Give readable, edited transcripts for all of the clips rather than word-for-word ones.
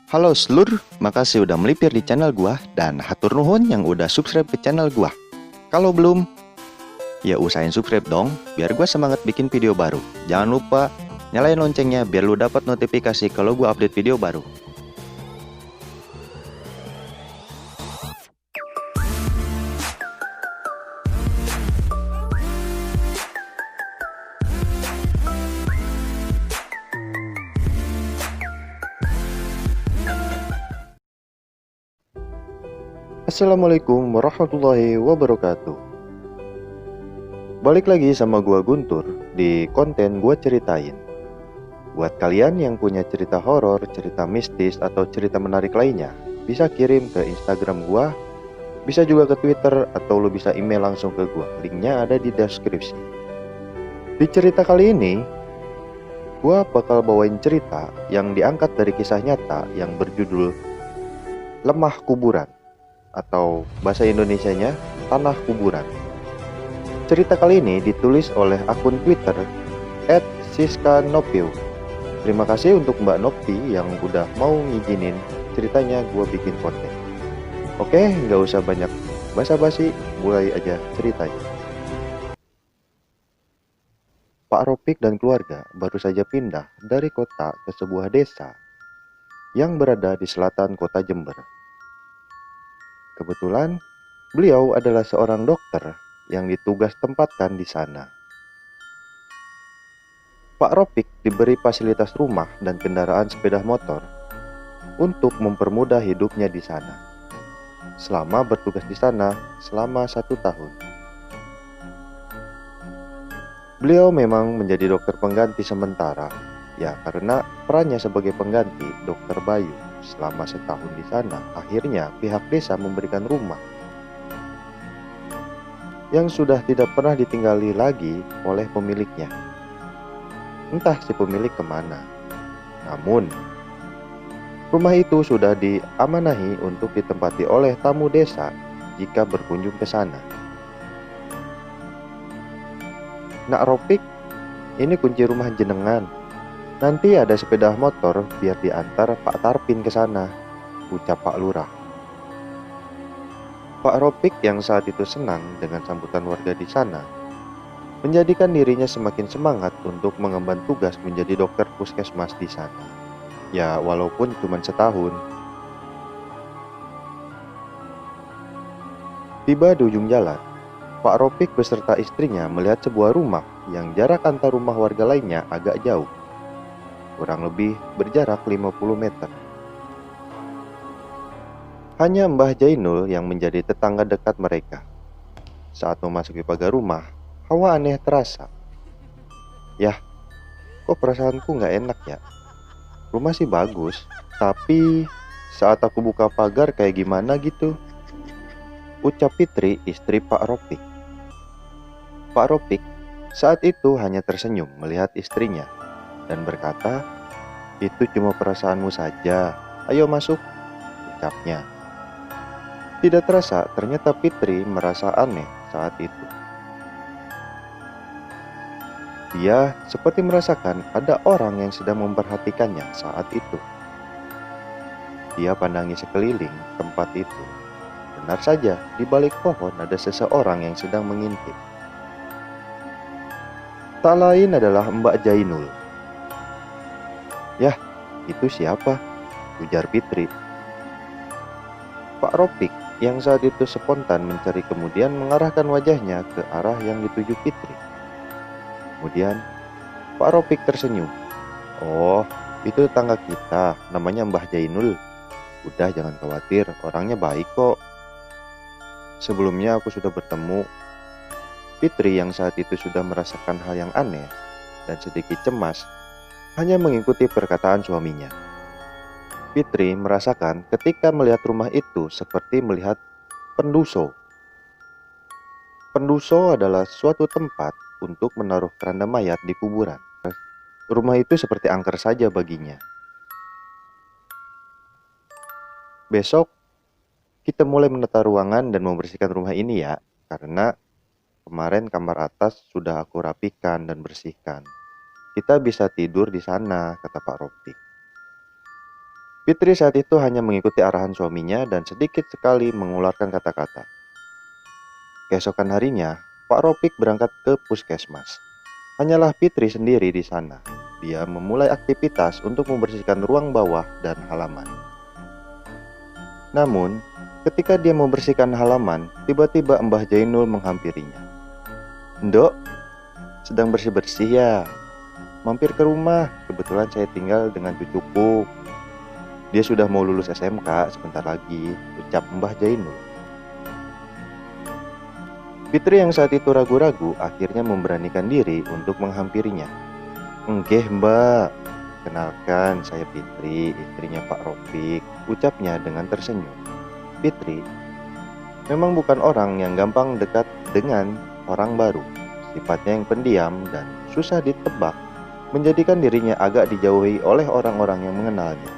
Halo seluruh, makasih udah melipir di channel gua dan hatur nuhun yang udah subscribe ke channel gua. Kalau belum, ya usahain subscribe dong, biar gua semangat bikin video baru. Jangan lupa nyalain loncengnya biar lu dapat notifikasi kalau gua update video baru. Assalamualaikum warahmatullahi wabarakatuh. Balik lagi sama gua Guntur di konten gua ceritain. Buat kalian yang punya cerita horor, cerita mistis, atau cerita menarik lainnya, bisa kirim ke Instagram gua, bisa juga ke Twitter, atau lu bisa email langsung ke gua. Linknya ada di deskripsi. Di cerita kali ini, gua bakal bawain cerita yang diangkat dari kisah nyata yang berjudul Lemah Kuburan, atau bahasa Indonesianya Tanah Kuburan. Cerita kali ini ditulis oleh akun Twitter @siska_nopio. Terima kasih untuk Mbak Nopti yang udah mau ngizinin ceritanya gue bikin konten. Oke, nggak usah banyak basa-basi, mulai aja ceritanya. Pak Ropik dan keluarga baru saja pindah dari kota ke sebuah desa yang berada di selatan kota Jember. Kebetulan, beliau adalah seorang dokter yang ditugas tempatkan di sana. Pak Ropik diberi fasilitas rumah dan kendaraan sepeda motor untuk mempermudah hidupnya di sana. Selama bertugas di sana selama 1 tahun. Beliau memang menjadi dokter pengganti sementara, ya karena perannya sebagai pengganti dokter Bayu selama setahun di sana. Akhirnya pihak desa memberikan rumah yang sudah tidak pernah ditinggali lagi oleh pemiliknya. Entah si pemilik kemana. Namun, rumah itu sudah diamanahi untuk ditempati oleh tamu desa jika berkunjung ke sana. Nak Ropik, ini kunci rumah jenengan. Nanti ada sepeda motor biar diantar Pak Tarpin ke sana, ucap Pak Lurah. Pak Ropik yang saat itu senang dengan sambutan warga di sana, menjadikan dirinya semakin semangat untuk mengemban tugas menjadi dokter puskesmas di sana. Ya, walaupun cuma setahun. Tiba di ujung jalan, Pak Ropik beserta istrinya melihat sebuah rumah yang jarak antar rumah warga lainnya agak jauh. Kurang lebih berjarak 50 meter. Hanya Mbah Jainul yang menjadi tetangga dekat mereka. Saat memasuki pagar rumah, hawa aneh terasa. Yah, kok perasaanku nggak enak ya? Rumah sih bagus, tapi saat aku buka pagar kayak gimana gitu, ucap Fitri, istri Pak Ropik. Pak Ropik saat itu hanya tersenyum melihat istrinya dan berkata, "Itu cuma perasaanmu saja, ayo masuk," ucapnya. Tidak terasa, ternyata Fitri merasa aneh saat itu. Dia seperti merasakan ada orang yang sedang memperhatikannya saat itu. Dia pandangi sekeliling tempat itu. Benar saja, di balik pohon ada seseorang yang sedang mengintip. Tak lain adalah Mbak Jainul. "Yah, itu siapa?" ujar Fitri. Pak Ropik yang saat itu spontan mencari kemudian mengarahkan wajahnya ke arah yang dituju Fitri. Kemudian Pak Ropik tersenyum. "Oh, itu tetangga kita, namanya Mbah Jainul. Udah jangan khawatir, orangnya baik kok. Sebelumnya aku sudah bertemu." Fitri yang saat itu sudah merasakan hal yang aneh dan sedikit cemas hanya mengikuti perkataan suaminya. Fitri merasakan ketika melihat rumah itu seperti melihat penduso. Penduso adalah suatu tempat untuk menaruh keranda mayat di kuburan. Rumah itu seperti angker saja baginya. "Besok kita mulai menata ruangan dan membersihkan rumah ini ya, karena kemarin kamar atas sudah aku rapikan dan bersihkan. Kita bisa tidur di sana," kata Pak Ropik. Fitri saat itu hanya mengikuti arahan suaminya dan sedikit sekali mengeluarkan kata-kata. Keesokan harinya, Pak Ropik berangkat ke puskesmas. Hanyalah Fitri sendiri di sana. Dia memulai aktivitas untuk membersihkan ruang bawah dan halaman. Namun, ketika dia membersihkan halaman, tiba-tiba Mbah Jainul menghampirinya. "Ndok, sedang bersih-bersih ya? Mampir ke rumah, kebetulan saya tinggal dengan cucuku. Dia sudah mau lulus SMK sebentar lagi," ucap Mbah Jainul. Fitri yang saat itu ragu-ragu akhirnya memberanikan diri untuk menghampirinya. "Enggeh mbak, kenalkan saya Fitri, istrinya Pak Ropik," ucapnya dengan tersenyum. Fitri memang bukan orang yang gampang dekat dengan orang baru. Sifatnya yang pendiam dan susah ditebak menjadikan dirinya agak dijauhi oleh orang-orang yang mengenalnya.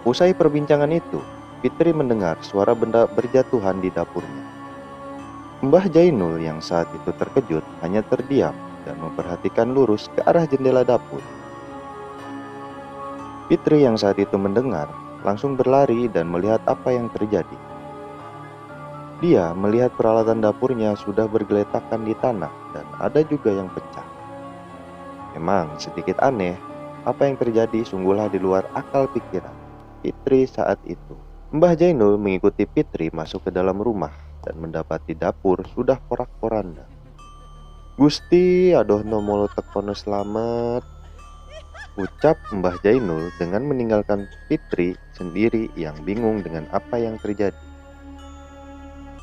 Usai perbincangan itu, Fitri mendengar suara benda berjatuhan di dapurnya. Mbah Jainul yang saat itu terkejut hanya terdiam dan memperhatikan lurus ke arah jendela dapur. Fitri yang saat itu mendengar langsung berlari dan melihat apa yang terjadi. Dia melihat peralatan dapurnya sudah bergeletakan di tanah dan ada juga yang pecah. Memang sedikit aneh, apa yang terjadi sungguhlah di luar akal pikiran Fitri saat itu. Mbah Jainul mengikuti Fitri masuk ke dalam rumah dan mendapati dapur sudah porak-poranda. "Gusti, adoh nomolo tekono slamet," ucap Mbah Jainul dengan meninggalkan Fitri sendiri yang bingung dengan apa yang terjadi.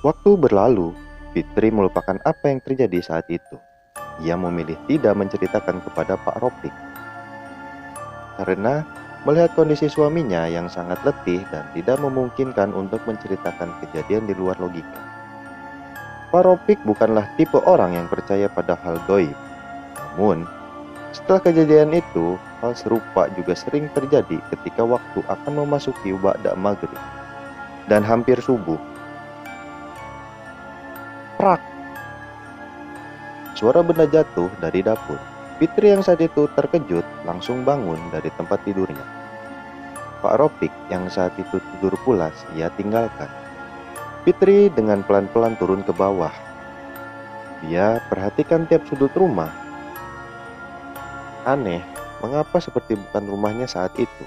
Waktu berlalu, Fitri melupakan apa yang terjadi saat itu. Ia memilih tidak menceritakan kepada Pak Ropik karena melihat kondisi suaminya yang sangat letih dan tidak memungkinkan untuk menceritakan kejadian di luar logika. Pak Ropik bukanlah tipe orang yang percaya pada hal gaib. Namun, setelah kejadian itu, hal serupa juga sering terjadi ketika waktu akan memasuki ba'da maghrib dan hampir subuh. Prak! Suara benda jatuh dari dapur. Fitri yang saat itu terkejut langsung bangun dari tempat tidurnya. Pak Ropik yang saat itu tidur pulas ia tinggalkan. Fitri dengan pelan-pelan turun ke bawah. Dia perhatikan tiap sudut rumah. Aneh, mengapa seperti bukan rumahnya saat itu?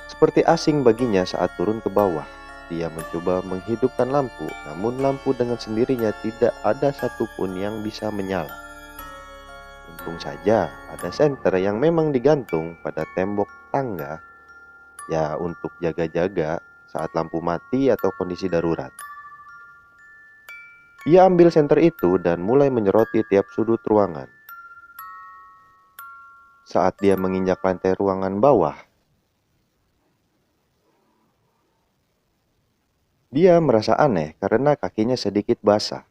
Seperti asing baginya saat turun ke bawah. Dia mencoba menghidupkan lampu, namun lampu dengan sendirinya tidak ada satupun yang bisa menyala. Untung saja ada senter yang memang digantung pada tembok tangga, ya untuk jaga-jaga saat lampu mati atau kondisi darurat. Ia ambil senter itu dan mulai menyoroti tiap sudut ruangan. Saat dia menginjak lantai ruangan bawah, dia merasa aneh karena kakinya sedikit basah.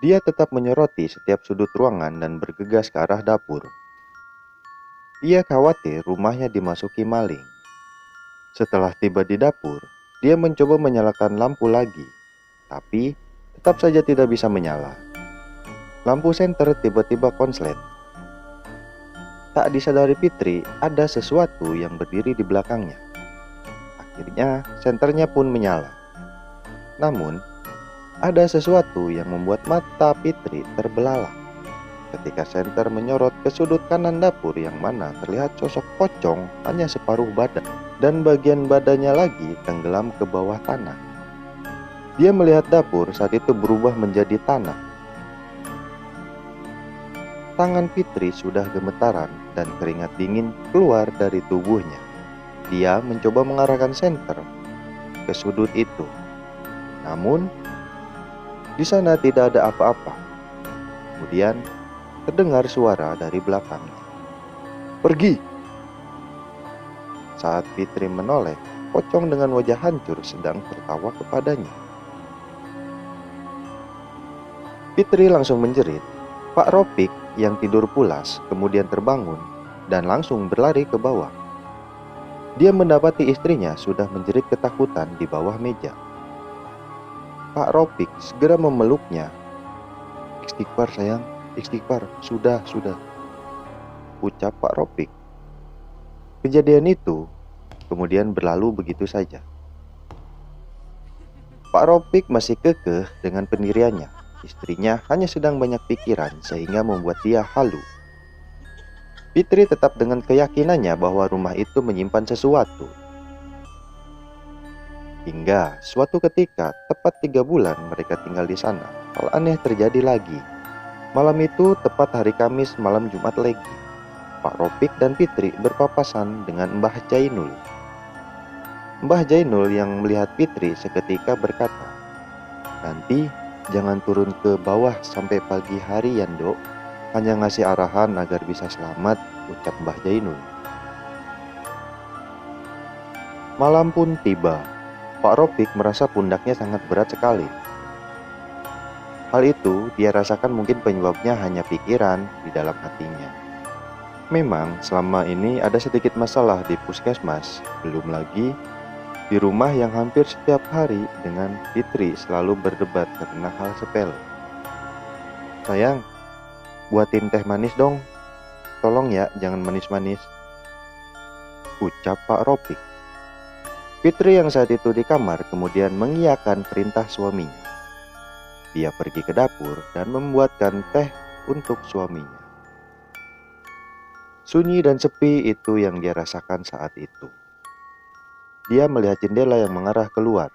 Dia tetap menyoroti setiap sudut ruangan dan bergegas ke arah dapur. Ia khawatir rumahnya dimasuki maling. Setelah tiba di dapur, dia mencoba menyalakan lampu lagi, tapi tetap saja tidak bisa menyala. Lampu senter tiba-tiba konslet. Tak disadari Fitri, ada sesuatu yang berdiri di belakangnya. Akhirnya, senternya pun menyala. Namun, ada sesuatu yang membuat mata Fitri terbelalak ketika senter menyorot ke sudut kanan dapur yang mana terlihat sosok pocong hanya separuh badan dan bagian badannya lagi tenggelam ke bawah tanah. Dia melihat dapur saat itu berubah menjadi tanah. Tangan Fitri sudah gemetaran dan keringat dingin keluar dari tubuhnya. Dia mencoba mengarahkan senter ke sudut itu. Namun, di sana tidak ada apa-apa. Kemudian, terdengar suara dari belakangnya. "Pergi!" Saat Fitri menoleh, pocong dengan wajah hancur sedang tertawa kepadanya. Fitri langsung menjerit. Pak Ropik yang tidur pulas kemudian terbangun dan langsung berlari ke bawah. Dia mendapati istrinya sudah menjerit ketakutan di bawah meja. Pak Ropik segera memeluknya. "Istighfar sayang, istighfar, sudah, ucap Pak Ropik. Kejadian itu kemudian berlalu begitu saja. Pak Ropik masih kekeh dengan pendiriannya. Istrinya hanya sedang banyak pikiran sehingga membuat dia halu. Fitri tetap dengan keyakinannya bahwa rumah itu menyimpan sesuatu. Hingga suatu ketika, tepat 3 bulan mereka tinggal di sana, hal aneh terjadi lagi. Malam itu tepat hari Kamis malam Jumat Legi. Pak Ropik dan Fitri berpapasan dengan Mbah Jainul. Mbah Jainul yang melihat Fitri seketika berkata, "Nanti jangan turun ke bawah sampai pagi hari ya, Ndok. Hanya ngasih arahan agar bisa selamat," ucap Mbah Jainul. Malam pun tiba. Pak Ropik merasa pundaknya sangat berat sekali. Hal itu dia rasakan mungkin penyebabnya hanya pikiran di dalam hatinya. Memang selama ini ada sedikit masalah di puskesmas, belum lagi di rumah yang hampir setiap hari dengan Fitri selalu berdebat karena hal sepele. "Sayang, buatin teh manis dong. Tolong ya, jangan manis-manis," ucap Pak Ropik. Fitri yang saat itu di kamar kemudian mengiyakan perintah suaminya. Dia pergi ke dapur dan membuatkan teh untuk suaminya. Sunyi dan sepi itu yang dia rasakan saat itu. Dia melihat jendela yang mengarah keluar.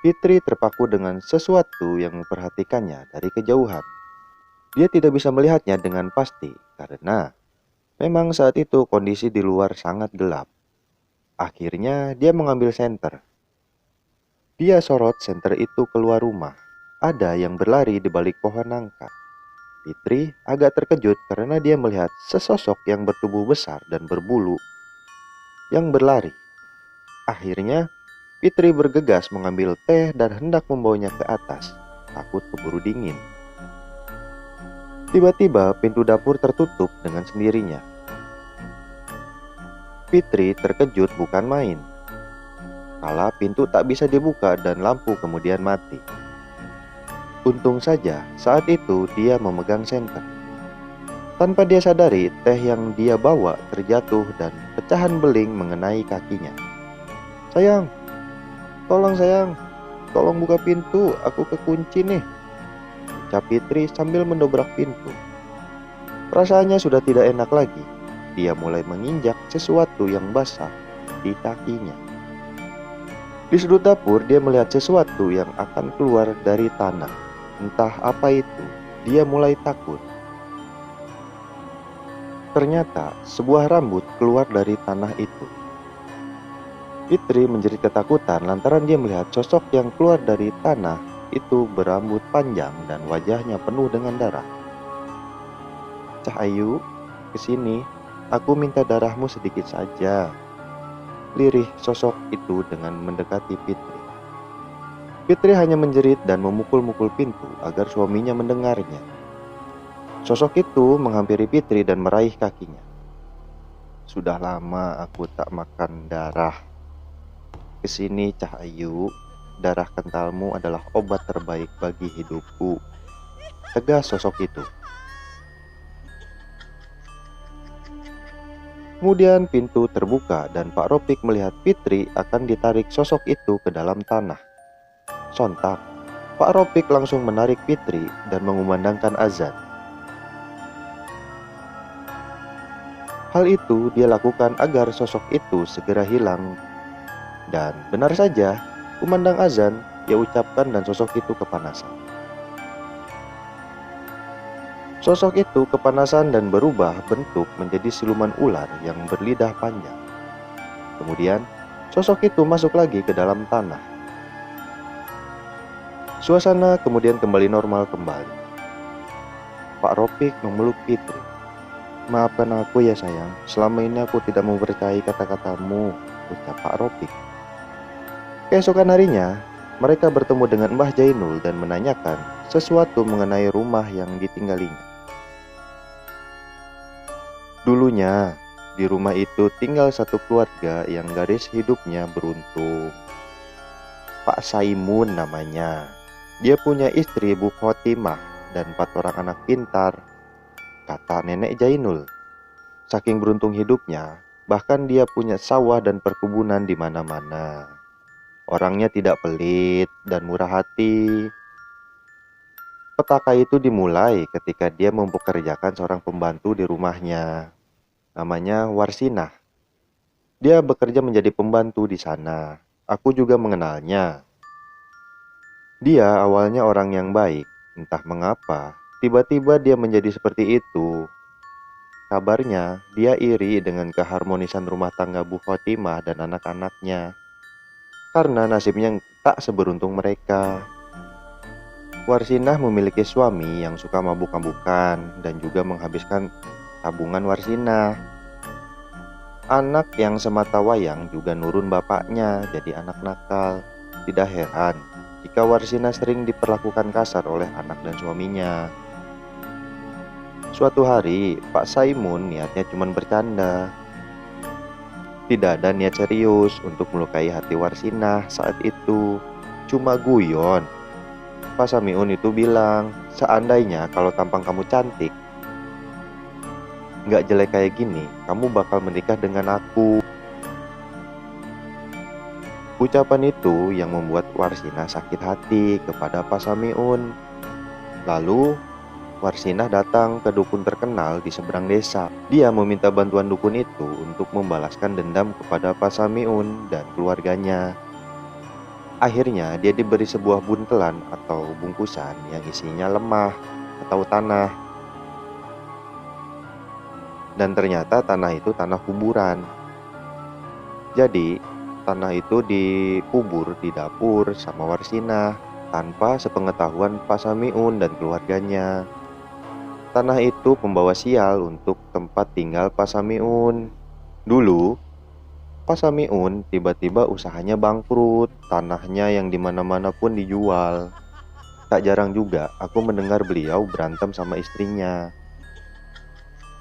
Fitri terpaku dengan sesuatu yang memperhatikannya dari kejauhan. Dia tidak bisa melihatnya dengan pasti karena memang saat itu kondisi di luar sangat gelap. Akhirnya dia mengambil senter. Dia sorot senter itu keluar rumah. Ada yang berlari di balik pohon nangka. Fitri agak terkejut karena dia melihat sesosok yang bertubuh besar dan berbulu yang berlari. Akhirnya Fitri bergegas mengambil teh dan hendak membawanya ke atas, takut keburu dingin. Tiba-tiba pintu dapur tertutup dengan sendirinya. Fitri terkejut bukan main. Kala pintu tak bisa dibuka dan lampu kemudian mati. Untung saja saat itu dia memegang senter. Tanpa dia sadari, teh yang dia bawa terjatuh dan pecahan beling mengenai kakinya. "Sayang, tolong buka pintu, aku kekunci nih," ucap Fitri sambil mendobrak pintu. Perasaannya sudah tidak enak lagi. Dia mulai menginjak sesuatu yang basah di kakinya. Di sudut dapur dia melihat sesuatu yang akan keluar dari tanah. Entah apa itu, dia mulai takut. Ternyata sebuah rambut keluar dari tanah itu. Fitri menjerit ketakutan lantaran dia melihat sosok yang keluar dari tanah itu berambut panjang dan wajahnya penuh dengan darah. "Cah Ayu, kesini, aku minta darahmu sedikit saja," lirih sosok itu dengan mendekati Fitri. Fitri hanya menjerit dan memukul-mukul pintu agar suaminya mendengarnya. Sosok itu menghampiri Fitri dan meraih kakinya. "Sudah lama aku tak makan darah. Kesini Cah Ayu, darah kentalmu adalah obat terbaik bagi hidupku," tegas sosok itu. Kemudian pintu terbuka dan Pak Ropik melihat Fitri akan ditarik sosok itu ke dalam tanah. Sontak, Pak Ropik langsung menarik Fitri dan mengumandangkan azan. Hal itu dia lakukan agar sosok itu segera hilang. Dan benar saja, kumandang azan dia ucapkan dan sosok itu kepanasan. Sosok itu kepanasan dan berubah bentuk menjadi siluman ular yang berlidah panjang. Kemudian, sosok itu masuk lagi ke dalam tanah. Suasana kemudian kembali normal kembali. Pak Ropik memeluk Fitri. "Maafkan aku ya sayang, selama ini aku tidak mempercayai kata-katamu," ucap Pak Ropik. Keesokan harinya, mereka bertemu dengan Mbah Jainul dan menanyakan sesuatu mengenai rumah yang ditinggalinya. Dulunya, di rumah itu tinggal satu keluarga yang garis hidupnya beruntung. Pak Saimun namanya. Dia punya istri Bu Khotimah dan 4 orang anak pintar, kata Nenek Jainul. Saking beruntung hidupnya, bahkan dia punya sawah dan perkebunan di mana-mana. Orangnya tidak pelit dan murah hati. Petaka itu dimulai ketika dia mempekerjakan seorang pembantu di rumahnya. Namanya Warsinah. Dia bekerja menjadi pembantu di sana. Aku juga mengenalnya. Dia awalnya orang yang baik. Entah mengapa, tiba-tiba dia menjadi seperti itu. Kabarnya, dia iri dengan keharmonisan rumah tangga Bu Khotimah dan anak-anaknya. Karena nasibnya tak seberuntung mereka. Warsinah memiliki suami yang suka mabuk-mabukan dan juga menghabiskan tabungan Warsinah. Anak yang semata wayang juga nurun bapaknya jadi anak nakal. Tidak heran jika Warsinah sering diperlakukan kasar oleh anak dan suaminya. Suatu hari, Pak Saimun niatnya cuma bercanda. Tidak ada niat serius untuk melukai hati Warsinah saat itu. Cuma guyon. Pak Samiun itu bilang, seandainya kalau tampang kamu cantik, nggak jelek kayak gini, kamu bakal menikah dengan aku. Ucapan itu yang membuat Warsinah sakit hati kepada Pak Samiun. Lalu Warsinah datang ke dukun terkenal di seberang desa. Dia meminta bantuan dukun itu untuk membalaskan dendam kepada Pak Samiun dan keluarganya. Akhirnya dia diberi sebuah buntelan atau bungkusan yang isinya lemah atau tanah. Dan ternyata tanah itu tanah kuburan. Jadi tanah itu dikubur di dapur sama Warsinah tanpa sepengetahuan Pak Samiun dan keluarganya. Tanah itu pembawa sial untuk tempat tinggal Pak Samiun. Dulu, Pak Samiun tiba-tiba usahanya bangkrut, tanahnya yang dimana-mana pun dijual. Tak jarang juga aku mendengar beliau berantem sama istrinya.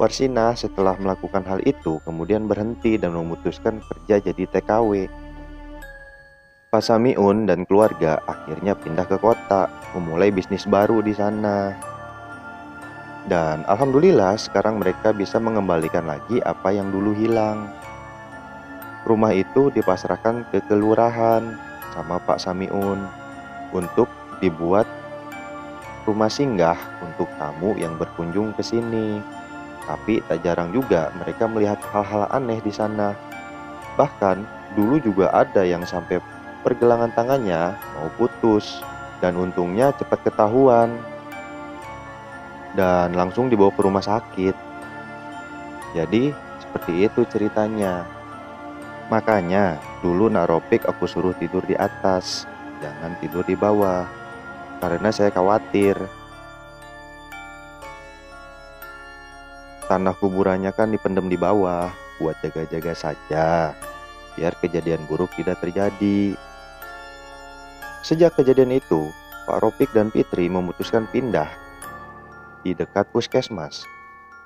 Warsinah setelah melakukan hal itu kemudian berhenti dan memutuskan kerja jadi TKW. Pak Samiun dan keluarga akhirnya pindah ke kota, memulai bisnis baru di sana. Dan alhamdulillah sekarang mereka bisa mengembalikan lagi apa yang dulu hilang. Rumah itu dipasrahkan ke kelurahan sama Pak Samiun untuk dibuat rumah singgah untuk tamu yang berkunjung ke sini. Tapi tak jarang juga mereka melihat hal-hal aneh di sana. Bahkan dulu juga ada yang sampai pergelangan tangannya mau putus, dan untungnya cepat ketahuan dan langsung dibawa ke rumah sakit. Jadi seperti itu ceritanya. Makanya dulu Nak Ropik aku suruh tidur di atas, jangan tidur di bawah, karena saya khawatir. Tanah kuburannya kan dipendam di bawah, buat jaga-jaga saja, biar kejadian buruk tidak terjadi. Sejak kejadian itu, Pak Ropik dan Fitri memutuskan pindah di dekat puskesmas.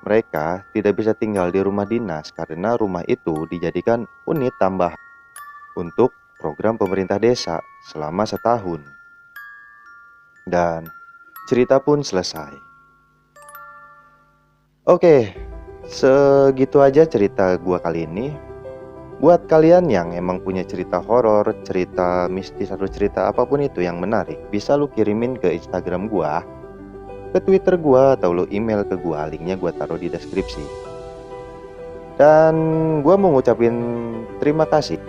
Mereka tidak bisa tinggal di rumah dinas karena rumah itu dijadikan unit tambah untuk program pemerintah desa selama setahun. Dan cerita pun selesai. Oke, segitu aja cerita gua kali ini. Buat kalian yang emang punya cerita horor, cerita mistis atau cerita apapun itu yang menarik, bisa lu kirimin ke Instagram gua, ke Twitter gua, atau lu email ke gua. Linknya gua taruh di deskripsi. Dan gua mau ngucapin terima kasih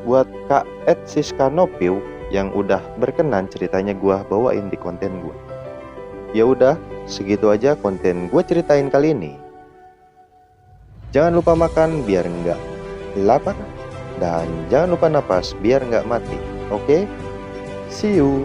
buat Kak Siska Nopiu yang udah berkenan ceritanya gua bawain di konten gua. Ya udah, segitu aja konten gua ceritain kali ini. Jangan lupa makan biar nggak lapar, dan jangan lupa napas biar nggak mati. Oke? See you.